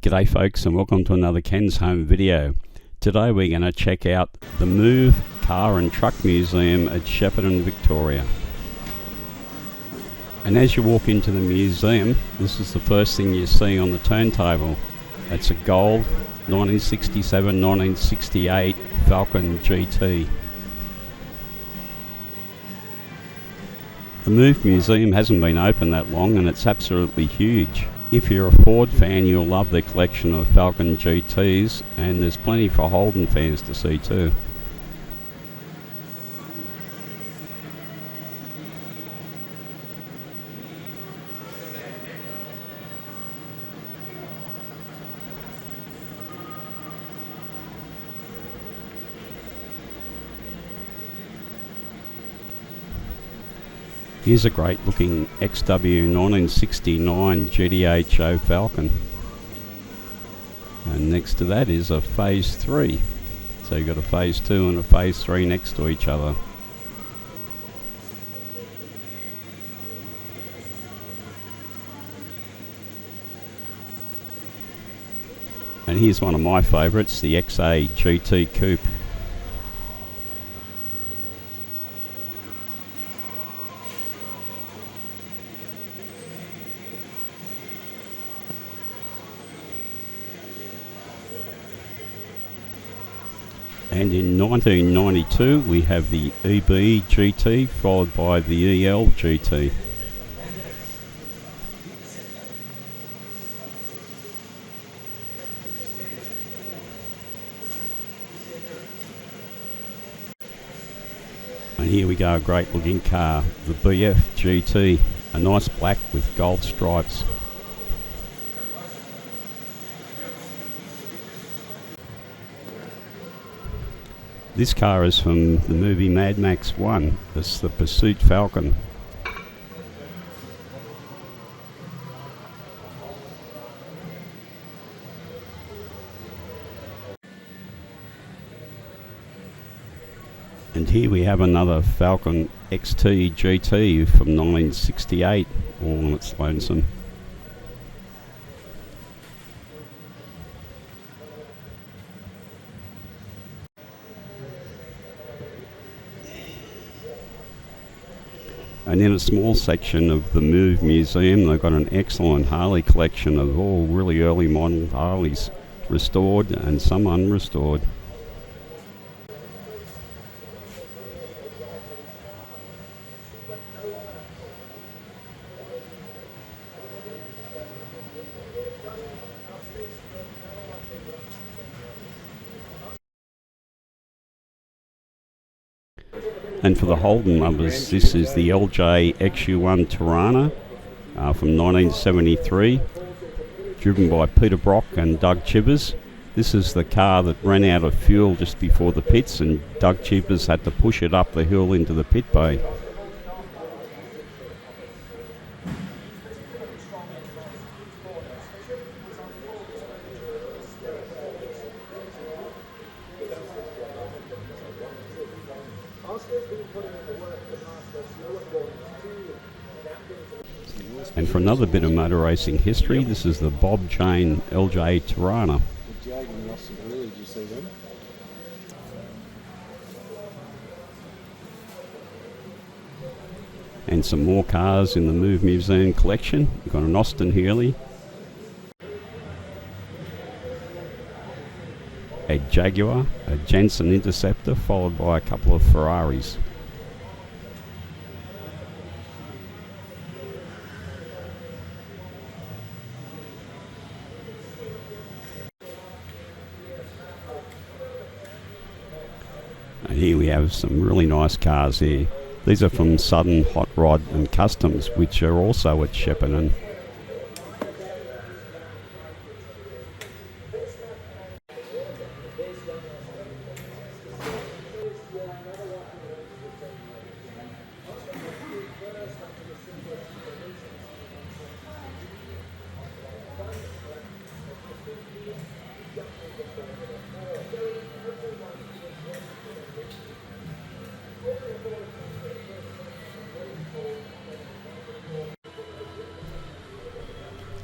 G'day folks, and welcome to another Ken's Home video. Today we're going to check out the Move Car and Truck Museum at Shepparton, Victoria. And as you walk into the museum, this is the first thing you see on the turntable. It's a gold 1967-1968 Falcon GT. The Move Museum hasn't been open that long and it's absolutely huge. If you're a Ford fan, you'll love the collection of Falcon GTs, and there's plenty for Holden fans to see too. Here's a great looking XW 1969 GTHO Falcon. And next to that is a Phase 3. So you've got a Phase 2 and a Phase 3 next to each other. And here's one of my favourites, the XA GT Coupe. And in 1992 we have the EB GT followed by the EL GT. And here we go, a great looking car, the BF GT, a nice black with gold stripes. This car is from the movie Mad Max 1. It's the Pursuit Falcon. And here we have another Falcon XT GT from 1968, all on its lonesome. And in a small section of the Move Museum, they've got an excellent Harley collection of all really early model Harleys, restored and some unrestored. And for the Holden lovers, this is the LJ XU1 Tirana from 1973, driven by Peter Brock and Doug Chivers. This is the car that ran out of fuel just before the pits, and Doug Chivers had to push it up the hill into the pit bay. And for another bit of motor racing history, this is the Bob Jane LJ Tirana. And some more cars in the Move Museum collection. We've got an Austin Healey, a Jaguar, a Jensen Interceptor, followed by a couple of Ferraris. And here we have some really nice cars here. These are from Southern Hot Rod and Customs, which are also at Shepparton.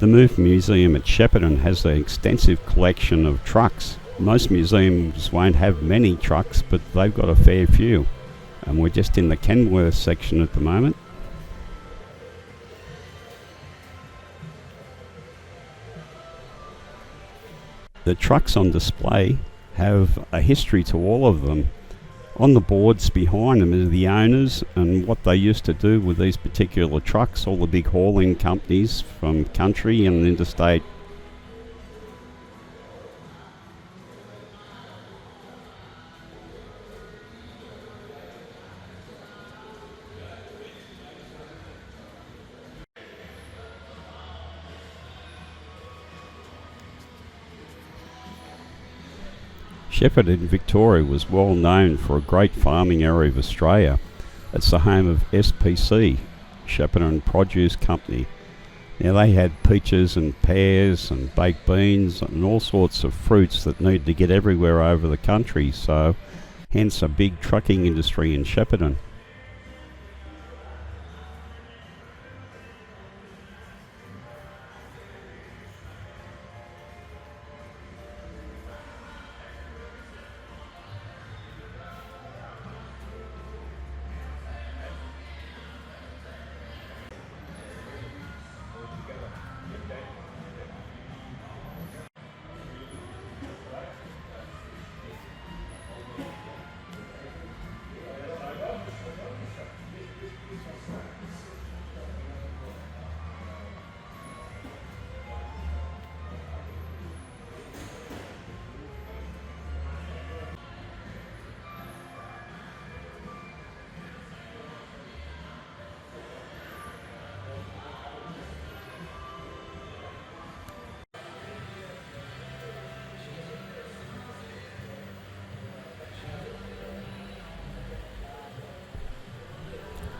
The Move Museum at Shepparton has an extensive collection of trucks. Most museums won't have many trucks, but they've got a fair few. And we're just in the Kenworth section at the moment. The trucks on display have a history to all of them. On the boards behind them are the owners and what they used to do with these particular trucks, all the big hauling companies from country and interstate. Shepparton Victoria was well known for a great farming area of Australia. It's the home of SPC, Shepparton Produce Company. Now they had peaches and pears and baked beans and all sorts of fruits that need to get everywhere over the country, so hence a big trucking industry in Shepparton.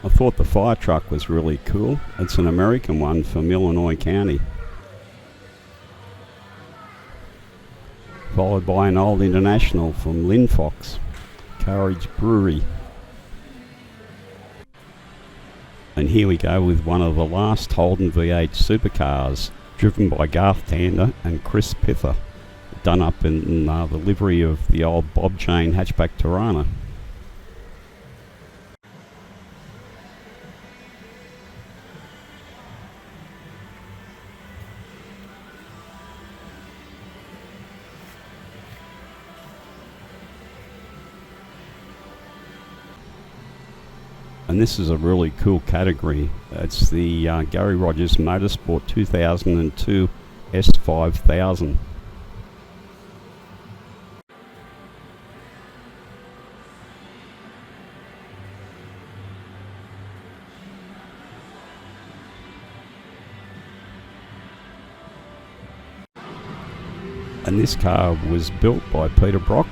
I thought the fire truck was really cool. It's an American one from Illinois County. Followed by an old International from Linfox, Courage Brewery. And here we go with one of the last Holden V8 supercars, driven by Garth Tander and Chris Pither, done up in the livery of the old Bob Chain hatchback Tirana. And this is a really cool category. It's the Gary Rogers Motorsport 2002 S5000. And this car was built by Peter Brock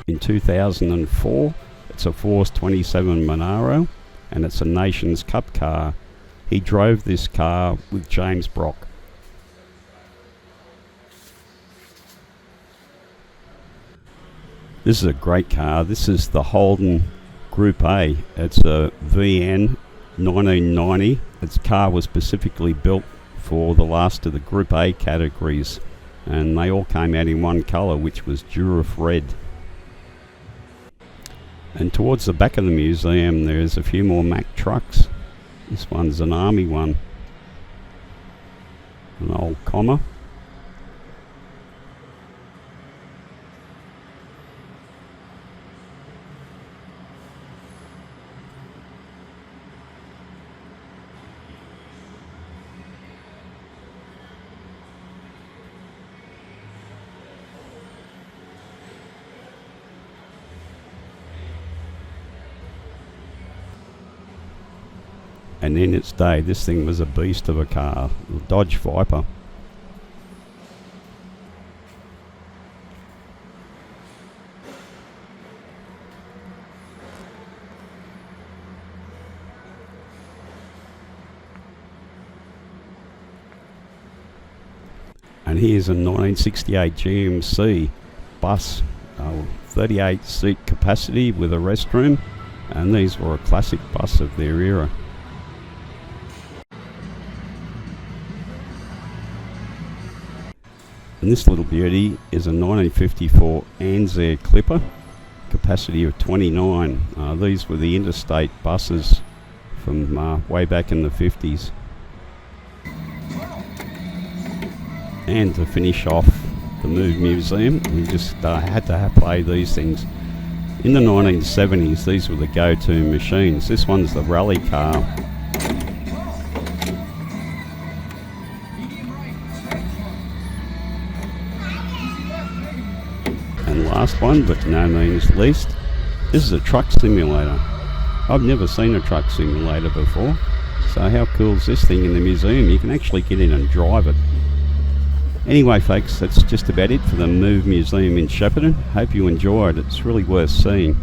in 2004. It's a Force 27 Monaro, and it's a Nations Cup car. He drove this car with James Brock. This is a great car. This is the Holden Group A. It's a VN 1990. Its car was specifically built for the last of the Group A categories, and they all came out in one colour, which was Durif Red. And towards the back of the museum there's a few more Mack trucks. This one's an army one, an old comma. And in its day, this thing was a beast of a car, the Dodge Viper. And here's a 1968 GMC bus, 38 seat capacity with a restroom, and these were a classic bus of their era. And this little beauty is a 1954 Anzair Clipper, capacity of 29. These were the interstate buses from way back in the 50s. And to finish off the Move Museum, we just had to play these things. In the 1970s, these were the go-to machines. This one's the rally car. And last one, but no means least, this is a truck simulator. I've never seen a truck simulator before, so how cool is this thing in the museum? You can actually get in and drive it. Anyway folks, that's just about it for the Move Museum in Shepparton. Hope you enjoyed. It's really worth seeing.